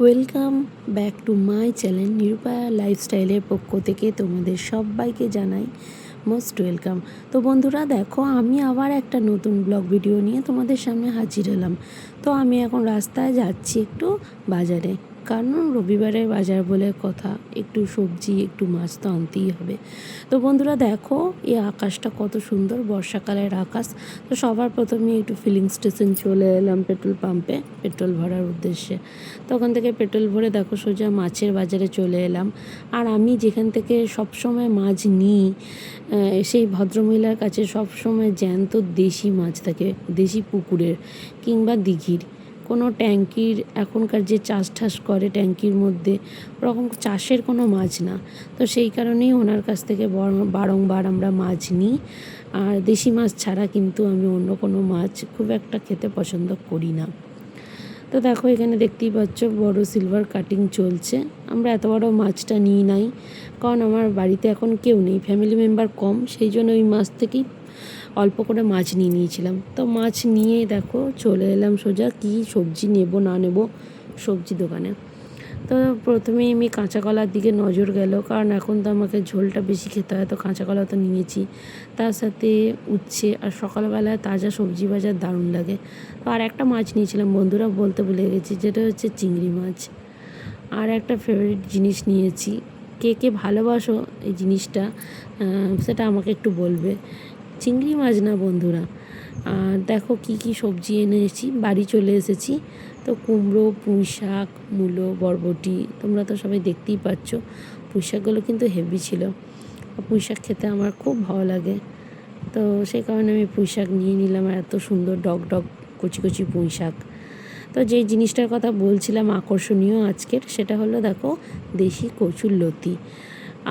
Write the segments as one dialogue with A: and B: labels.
A: Welcome back to my channel Nirupaya লাইফস্টাইলের পক্ষ থেকে তোমাদের সবাইকে জানাই মোস্ট ওয়েলকাম। তো বন্ধুরা দেখো, আমি আবার একটা নতুন ব্লগ ভিডিও নিয়ে তোমাদের সামনে হাজির হলাম। তো আমি এখন রাস্তায় যাচ্ছি একটু বাজারে, কারণ রবিবারের বাজার বলে কথা, একটু সবজি একটু মাছ তো আনতেই হবে। তো বন্ধুরা দেখো, এই আকাশটা কত সুন্দর, বর্ষাকালের আকাশ। তো সবার প্রথমে একটু ফিলিং স্টেশন চলে এলাম, পেট্রোল পাম্পে পেট্রোল ভরার উদ্দেশ্যে। তো ওখান থেকে পেট্রোল ভরে দেখো সোজা মাছের বাজারে চলে এলাম। আর আমি যেখান থেকে সবসময় মাছ নিই, সেই ভদ্রমহিলার কাছে সবসময় জ্যান্ত দেশি মাছ থাকে, দেশি পুকুরের কিংবা দিঘির। কোনো ট্যাঙ্কির এখনকার যে চাষ ঠাস করে ট্যাঙ্কির মধ্যে, ওরকম চাষের কোনো মাছ না। তো সেই কারণেই ওনার কাছ থেকে বারংবার আমরা মাছ নিই। আর দেশি মাছ ছাড়া কিন্তু আমি অন্য কোনো মাছ খুব একটা খেতে পছন্দ করি না। তো দেখো, এখানে দেখতেই পাচ্ছ বড় সিলভার কাটিং চলছে। আমরা এত বড় মাছটা নিই নাই, কারণ আমার বাড়িতে এখন কেউ নেই, ফ্যামিলি মেম্বার কম, সেই জন্য ওই মাছ থেকেই অল্প করে মাছ নিয়ে নিয়েছিলাম। তো মাছ নিয়ে দেখো চলে এলাম সোজা কি সবজি নেব না নেব সবজি দোকানে। তো প্রথমেই আমি কাঁচা কলার দিকে নজর গেল, কারণ এখন তো আমাকে ঝোলটা বেশি খেতে হয়, তো কাঁচা কলা তো নিয়েছি, তার সাথে উচ্ছে। আর সকালবেলায় তাজা সবজি বাজার দারুণ লাগে। তো আর একটা মাছ নিয়েছিলাম বন্ধুরা, বলতে ভুলে গেছি, যেটা হচ্ছে চিংড়ি মাছ। আর একটা ফেভারিট জিনিস নিয়েছি, কে কে ভালোবাসো এই জিনিসটা সেটা আমাকে একটু বলবে। চিংড়ি মাছ না বন্ধুরা। আর দেখো কি কি সবজি এনেছি, বাড়ি চলে এসেছি। তো কুমড়ো, পুঁই শাক, মূলো, বরবটি, তোমরা তো সবাই দেখতেই পাচ্ছ। পুঁই শাকগুলো কিন্তু হেভি ছিল, পুঁই শাক খেতে আমার খুব ভালো লাগে। তো সেই কারণে আমি পুঁই শাক নিয়ে নিলাম, আর এত সুন্দর ডগ ডগ কচি কচি পুঁই শাক। তো যেই জিনিসটার কথা বলছিলাম আকর্ষণীয় আজকের, সেটা হলো দেখো দেশি কচুরলতি।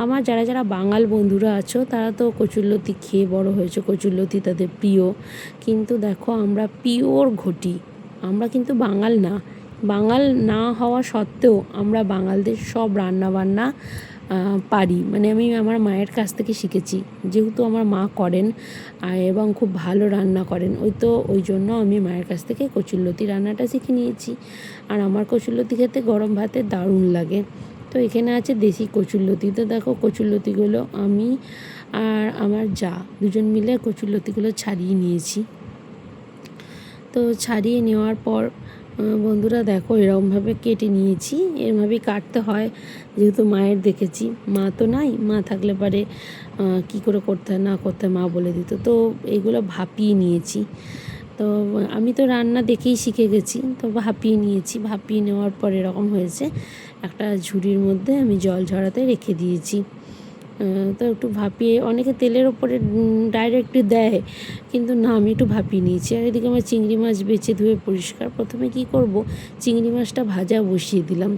A: আমার যারা যারা বাঙাল বন্ধুরা আছো, তারা তো কচুরলতি খেয়ে বড় হয়েছে, কচুরলতি তাদের প্রিয়। কিন্তু দেখো, আমরা পিওর ঘটি, আমরা কিন্তু বাঙাল না। বাঙাল না হওয়া সত্ত্বেও আমরা বাঙালদের সব রান্নাবান্না পারি। মানে আমি আমার মায়ের কাছ থেকে শিখেছি, যেহেতু আমার মা করেন এবং খুব ভালো রান্না করেন, ওই জন্য আমি মায়ের কাছ থেকে কচুরলতি রান্নাটা শিখে নিয়েছি। আর আমার কচুরলতি খেতে গরম ভাতে দারুণ লাগে। তো এখানে আছে দেশি কচুরলতি। তো দেখো কচুরলতিগুলো আমি আর আমার যা দুজন মিলে কচুরলতিগুলো ছাড়িয়ে নিয়েছি। তো ছাড়িয়ে নেওয়ার পর বন্ধুরা দেখো এরকমভাবে কেটে নিয়েছি, এরভাবেই কাটতে হয়, যেহেতু মায়ের দেখেছি। মা তো নাই, মা থাকলে পারে কী করে করতে হয় না করতে হয় মা বলে দিত। তো এগুলো ভাপিয়ে নিয়েছি। তো আমি তো রান্না দেখেই শিখে গেছি, তো ভাপিয়ে নিয়েছি। ভাপিয়ে নেওয়ার পর এরকম হয়েছে, একটা ঝুড়ির মধ্যে আমি জল ঝরাতে রেখে দিয়েছি। তো একটু ভাপিয়ে, অনেকে তেলের ওপরে ডাইরেক্ট দেয়, কিন্তু না, আমি একটু ভাপিয়ে নিয়েছি। আর এদিকে আমার চিংড়ি মাছ বেছে ধুয়ে পরিষ্কার। প্রথমে কি করব, চিংড়ি মাছটা ভাজা বসিয়ে দিলাম।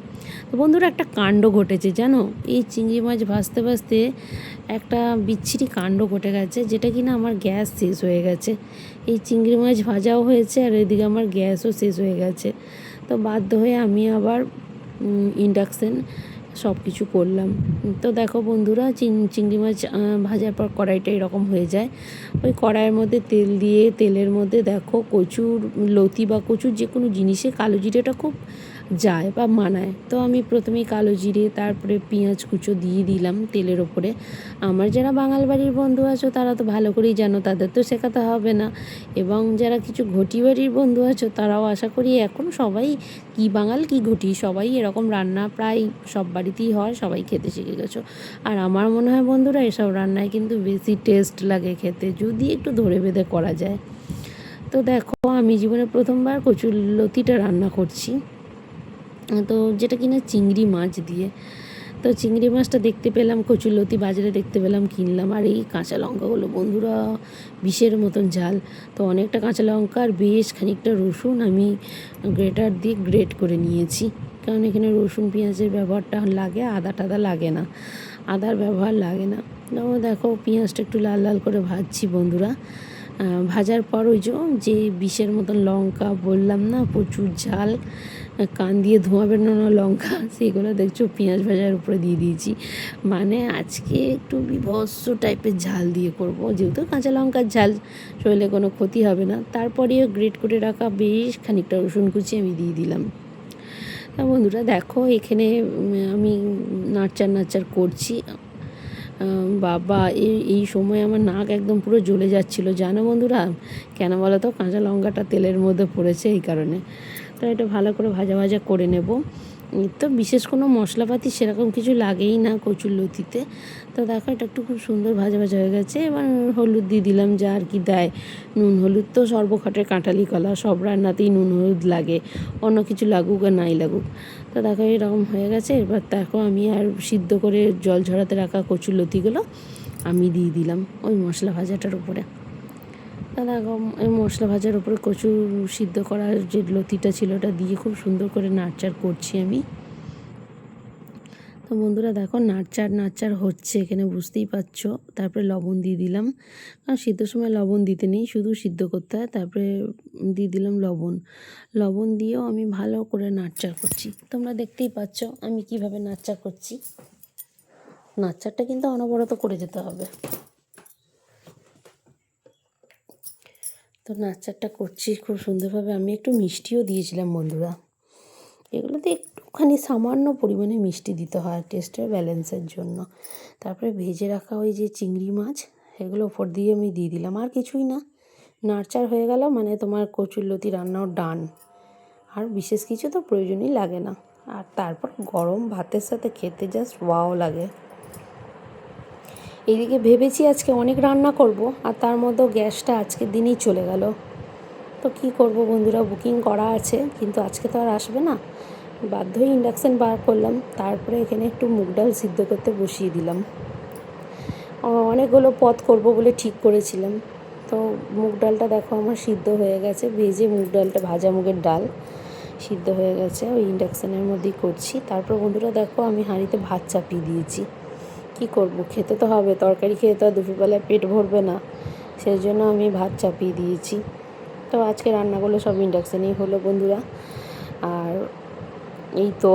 A: তো বন্ধুরা একটা কাণ্ড ঘটেছে জানো, এই চিংড়ি মাছ ভাজতে ভাজতে একটা বিচ্ছিরি কাণ্ড ঘটে গেছে, যেটা কিনা আমার গ্যাস শেষ হয়ে গেছে। এই চিংড়ি মাছ ভাজাও হয়েছে, আর এদিকে আমার গ্যাসও শেষ হয়ে গেছে। তো বাধ্য হয়ে আমি আবার ইন্ডাকশান সব কিছু করলাম। তো দেখো বন্ধুরা, চিংড়ি মাছ ভাজার পর কড়াইটা এরকম হয়ে যায়। ওই কড়াইয়ের মধ্যে তেল দিয়ে, তেলের মধ্যে দেখো কচুর লতি বা কচুর যে কোনো জিনিসে কালো জিরেটা খুব যায় বা মানায়। তো আমি প্রথমেই কালো জিরে, তারপরে পেঁয়াজ কুচো দিয়ে দিলাম তেলের ওপরে। আমার যারা বাঙাল বাড়ির বন্ধু আছো, তারা তো ভালো করেই জানো, তাদের তো শেখাতে হবে না। এবং যারা কিছু ঘটি বাড়ির বন্ধু আছো, তারাও আশা করি এখন সবাই কি বাঙাল কি ঘটি সবাই এরকম রান্না প্রায় সব বাড়িতেই হয়, সবাই খেতে শিখে গেছো। আর আমার মনে হয় বন্ধুরা, এসব রান্নায় কিন্তু বেশি টেস্ট লাগে খেতে, যদি একটু ধরে বেঁধে করা যায়। তো দেখো, আমি জীবনে প্রথমবার কচুরলতিটা রান্না করছি, তো যেটা কিনা চিংড়ি মাছ দিয়ে। তো চিংড়ি মাছটা দেখতে পেলাম, কচুরলতি বাজারে দেখতে পেলাম, কিনলাম। আর এই কাঁচা লঙ্কাগুলো বন্ধুরা বিষের মতন ঝাল। তো অনেকটা কাঁচা লঙ্কা আর বেশ খানিকটা রসুন আমি গ্রেটার দিয়ে গ্রেট করে নিয়েছি, কারণ এখানে রসুন পেঁয়াজের ব্যবহারটা লাগে, আদা টাদা লাগে না, আদার ব্যবহার লাগে না। তো দেখো পেঁয়াজটা একটু লাল লাল করে ভাজছি বন্ধুরা। ভাজার পর ওই যে বিষের মতন লঙ্কা বললাম না, প্রচুর ঝাল, কান দিয়ে ধোঁয়া বেরোনো লঙ্কা, সেগুলো দেখছো পেঁয়াজ ভাজার উপরে দিয়ে দিয়েছি। মানে আজকে একটু বিভৎস টাইপের ঝাল দিয়ে করব, যেহেতু কাঁচা লঙ্কার ঝাল, শরীরে কোনো ক্ষতি হবে না। তারপরেও গ্রেট করে রাখা বেশ খানিকটা রসুন কুচি আমি দিয়ে দিলাম। বন্ধুরা দেখো এখানে আমি নাড়চাড় করছি। বাবা এই সময় আমার নাক একদম পুরো জ্বলে যাচ্ছিল, জানো বন্ধুরা কেন বলো তো? কাঁচা লঙ্কাটা তেলের মধ্যে পড়েছে এই কারণে। তো এটা ভালো করে ভাজা ভাজা করে নেব। তো বিশেষ কোনো মশলাপাতি সেরকম কিছু লাগেই না কচুরলতিতে। তো দেখো এটা একটু খুব সুন্দর ভাজা ভাজা হয়ে গেছে। এবার হলুদ দিয়ে দিলাম, যা আর কি দেয়, নুন হলুদ তো সর্বখাটের কাঁঠালি কলা, সব রান্নাতেই নুন হলুদ লাগে, অন্য কিছু লাগুক আর নাই লাগুক। তো দেখো এরকম হয়ে গেছে। এবার দেখো আমি আর সিদ্ধ করে জল ঝরাতে রাখা কচুরলতিগুলো আমি দিয়ে দিলাম ওই মশলা ভাজাটার উপরে। তা দেখো এই মশলা ভাজার উপরে কচু সিদ্ধ করার যে লতিটা ছিল ওটা দিয়ে খুব সুন্দর করে নাড়চাড় করছি আমি। তো বন্ধুরা দেখো নাড়চাড় হচ্ছে এখানে, বুঝতেই পারছো। তারপরে লবণ দিয়ে দিলাম, কারণ সিদ্ধর সময় লবণ দিতে নেই, শুধু সিদ্ধ করতে হয়। তারপরে দিয়ে দিলাম লবণ দিয়েও আমি ভালো করে নাড়চাড় করছি। তোমরা দেখতেই পাচ্ছ আমি কিভাবে নাড়চাড় করছি। নাড়চাড়টা কিন্তু অনবরত করে যেতে হবে। তো নাড়চাড়টা করছি খুব সুন্দরভাবে। আমি একটু মিষ্টিও দিয়েছিলাম বন্ধুরা, এগুলোতে একটুখানি সামান্য পরিমাণে মিষ্টি দিতে হয় টেস্টের ব্যালেন্সের জন্য। তারপরে ভেজে রাখা ওই যে চিংড়ি মাছ, এগুলো ওপর দিয়ে আমি দিয়ে দিলাম, আর কিছুই না। নাড়চাড় হয়ে গেল মানে তোমার কচুরলতি রান্নাও ডান। আর বিশেষ কিছু তো প্রয়োজনই লাগে না। আর তারপর গরম ভাতের সাথে খেতে জাস্ট ওয়াও লাগে। এদিকে ভেবেছি আজকে অনেক রান্না করব, আর তার মধ্যেও গ্যাসটা আজকের দিনেই চলে গেল। তো কী করব বন্ধুরা, বুকিং করা আছে কিন্তু আজকে তো আর আসবে না, বাধ্য হয়ে ইন্ডাকশান বার করলাম। তারপরে এখানে একটু মুগ ডাল সিদ্ধ করতে বসিয়ে দিলাম। অনেকগুলো পদ করব বলে ঠিক করেছিলাম। তো মুগ ডালটা দেখো আমার সিদ্ধ হয়ে গেছে, ভেজে মুগ ডালটা, ভাজা মুগের ডাল সিদ্ধ হয়ে গেছে, ওই ইন্ডাকশানের মধ্যেই করছি। তারপর বন্ধুরা দেখো আমি হাঁড়িতে ভাত চাপিয়ে দিয়েছি। কি করব, খেতে তো হবে, তরকারি খেয়ে তো আর দুপুরবেলায় পেট ভরবে না, সেই জন্য আমি ভাত চাপিয়ে দিয়েছি। তো আজকে রান্নাগুলো সব ইন্ডাকশানেই হলো বন্ধুরা। আর এই তো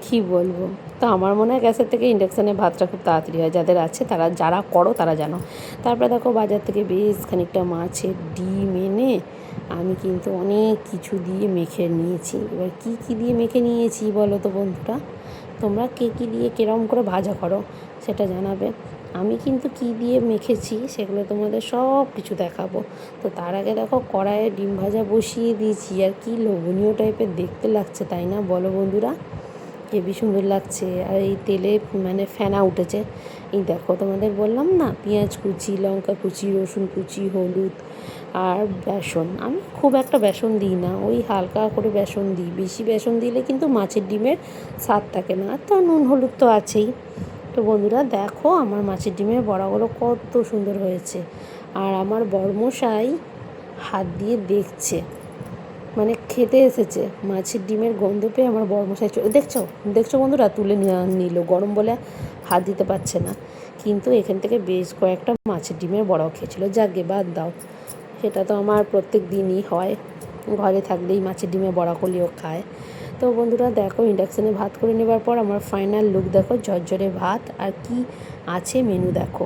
A: কী বলবো, তো আমার মনে হয় গ্যাসের থেকে ইন্ডাকশানে ভাতটা খুব তাড়াতাড়ি হয়, যাদের আছে তারা, যারা করো তারা জানো। তারপরে দেখো বাজার থেকে বেশ খানিকটা মাছের ডিম এনে আমি কিন্তু অনেক কিছু দিয়ে মেখে নিয়েছি। এবার কী কী দিয়ে মেখে নিয়েছি বলো তো বন্ধুরা? তোমরা কে কী দিয়ে কীরকম করে ভাজা করো সেটা জানাবে। আমি কিন্তু কী দিয়ে মেখেছি সেগুলো তোমাদের সব কিছু দেখাবো। তো তার আগে দেখো কড়াইয়ে ডিম ভাজা বসিয়ে দিয়েছি, আর কি লোভনীয় টাইপের দেখতে লাগছে তাই না বলো বন্ধুরা? হেবি সুন্দর লাগছে। আর এই তেলে মানে ফেনা উঠেছে। এই দেখো তোমাদের বললাম না, পেঁয়াজ কুচি, লঙ্কা কুচি, রসুন কুচি, হলুদ আর বেসন। আমি খুব একটা বেসন দিই না, ওই হালকা করে বেসন দিই। বেশি বেসন দিলে কিন্তু মাছের ডিমের স্বাদ থাকে না। আর তো নুন হলুদ তো আছেই। তো বন্ধুরা দেখো আমার মাছের ডিমের বড়াগুলো কত সুন্দর হয়েছে। আর আমার বড়মশাই হাত দিয়ে দেখছে, মানে খেতে এসেছে। মাছের ডিমের গন্ধ পেয়ে আমার বড়মশাই দেখছো বন্ধুরা, তুলে নিল, গরম বলে হাত দিতে পারছে না। কিন্তু এখান থেকে বেশ কয়েকটা মাছের ডিমের বড়াও খেয়েছিল। যাকে বাদ দাও, সেটা তো আমার প্রত্যেক দিনই হয়, ঘরে থাকলেই মাছের ডিমের বড়া করলেও খায়। তো বন্ধুরা দেখো ইন্ডাকশানে ভাত করে নেবার পর আমার ফাইনাল লুক দেখো, ঝরঝরে ভাত। আর কি আছে মেনু দেখো,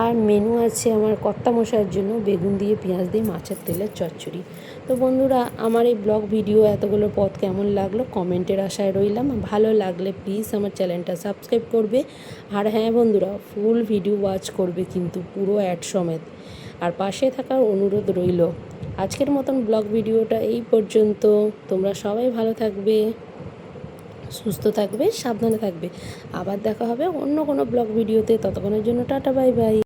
A: আর মেনু আছে আমার কর্তামশাইয়ের জন্য বেগুন দিয়ে পেঁয়াজ দিয়ে মাছের তেলের চচ্চড়ি। তো বন্ধুরা আমার এই ব্লগ ভিডিও এতগুলো পদ কেমন লাগলো কমেন্টের আশায় রইলাম। ভালো লাগলে প্লিজ আমার চ্যানেলটা সাবস্ক্রাইব করবে। আর হ্যাঁ বন্ধুরা, ফুল ভিডিও ওয়াচ করবে কিন্তু, পুরো অ্যাড সমেত। আর পাশে থাকার অনুরোধ রইল। আজকের মতন ব্লগ ভিডিওটা এই পর্যন্ত। তোমরা সবাই ভালো থাকবে, সুস্থ থাকবে, সাবধানে থাকবে। আবার দেখা হবে অন্য কোনো ব্লগ ভিডিওতে। ততক্ষণের জন্য টাটা, বাই বাই।